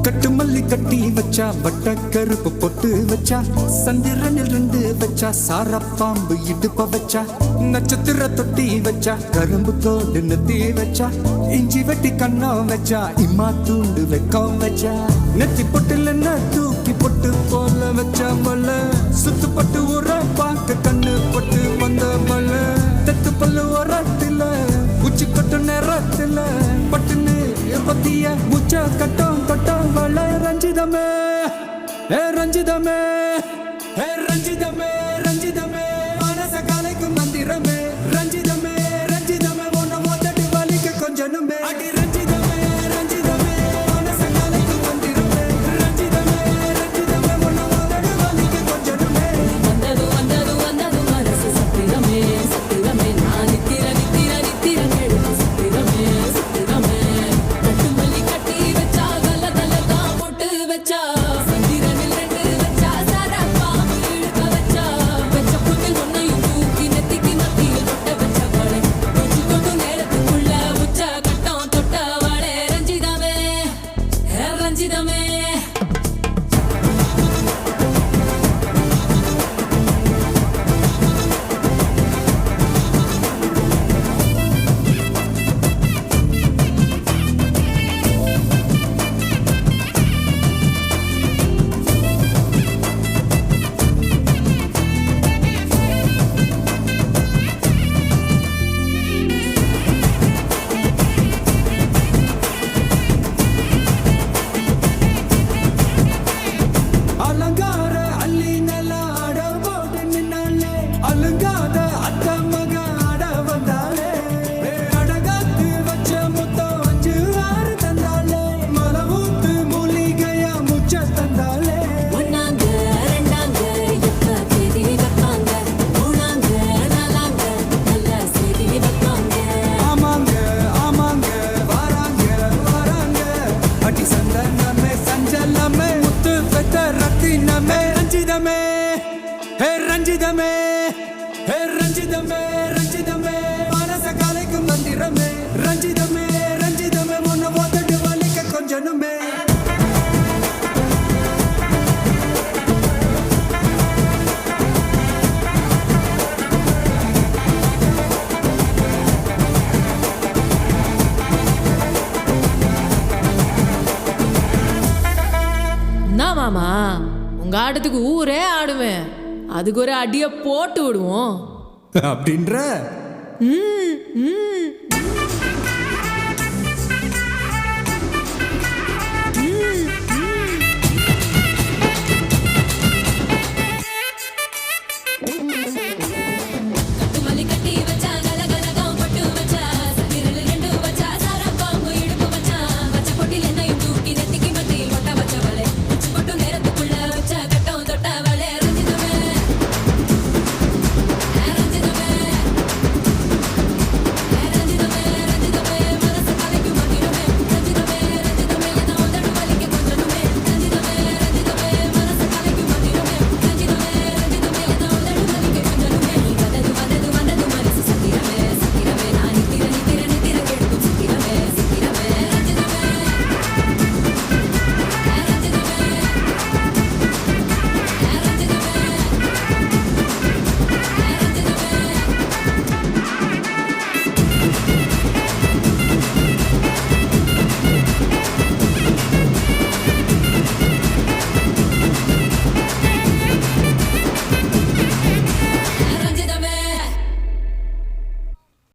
கட்டு மல்லி கட்டி வச்சா வட்ட கருப்பு பொட்டு வச்சா சந்திரனில் ரெண்டு வச்சா சார பாம்பு இடுப்ப வச்சா நட்சத்திர தொட்டி வச்சா கரும்பு தோடு நெத்தி வச்சா இஞ்சி வெட்டி கண்ணம் வச்சா இம்மா தூண்டு வெக்கம் வச்சா நெத்தி பொட்டுல தூக்கி பொட்டு போல வச்சா மல சுத்து பட்டு உர பாக்க கண்ணு பொட்டு வந்த மல தெத்து பல்லு உரத்துல உச்சி கொட்டு நேரத்துல பட்டுன்னு பத்திய முச்ச கட்டம் கட்டம் வள ரஞ்சிதமே ரஞ்சிதமே ரஞ்சிதமே ரஞ்சிதமே மனச கலைக்கும் மந்திரமே ரஞ்சிதமே ரஞ்சிதமே ஒன்ன மொத்தட்டு வலிக்க கொஞ்சனுமே அடி ரஞ்சிதமே ரஞ்சிதமே மனச கலைக்கும் மந்திரமே ரஞ்சிதமே ரஞ்சிதமே ஒன்ன மொத்தட்டு வலிக்க கொஞ்சனுமே வந்தது வந்தது வந்தது மனசு சத்திரமே சத்திரமே நான் நித்திர நித்திர நித்திர கேடு சத்திரமே சத்திரமே கட்டு மல்லி கட்டி வச்சா கல கல தான் போட்டு வச்சா சந்திரனில் ரெண்டு வச்சா சாரா பாம்பு இழுக்க வச்சா வச்ச புட்டில் ஒன்னையும் தூக்கி நெத்திக்கு மத்தியில் தொட்ட வச்ச வளை கொஞ்சி கொண்டு நேரத்துக்குள்ள உச்ச கட்டம் தொட்ட வளை ரஞ்சிதமே ரஞ்சிதமே அலங்கார அள்ளி நல்ல ஆட போட்டு நின்னாலே அலங்காத அத்த மக ஆட வந்தாலே அடகாத்து வச்ச முத்தம் 5 6 தந்தாலே மலவூத்து மூலிகையா முச்ச தந்தாலே ஒன்னாங்க ரெண்டாங்க எப்ப தேதி வைப்பாங்க மூணாங்க நாலாங்க நல்ல செய்தி வைப்பாங்க ஆமாங்க ஆமாங்க வராங்க வராங்க அடி சந்தனமே சஞ்சலமே முத்து பெத்த ரத்தினமே ரஞ்சிதமே ரஞ்சிதமே ரஞ்சிதமே ரஞ்சிதமே மனச கலைக்கும் மந்திரமே ரஞ்சிதமே ரஞ்சிதமே ஒன்ன மொத்தட்டு வலிக்க கொஞ்சனுமே என்ன மாமா உங்க ஆட்டத்துக்கு ஊரே ஆடுவேன் அதுக்கு ஒரு அடிய போட்டு விடுவோம் அப்படின்ற ம் ம்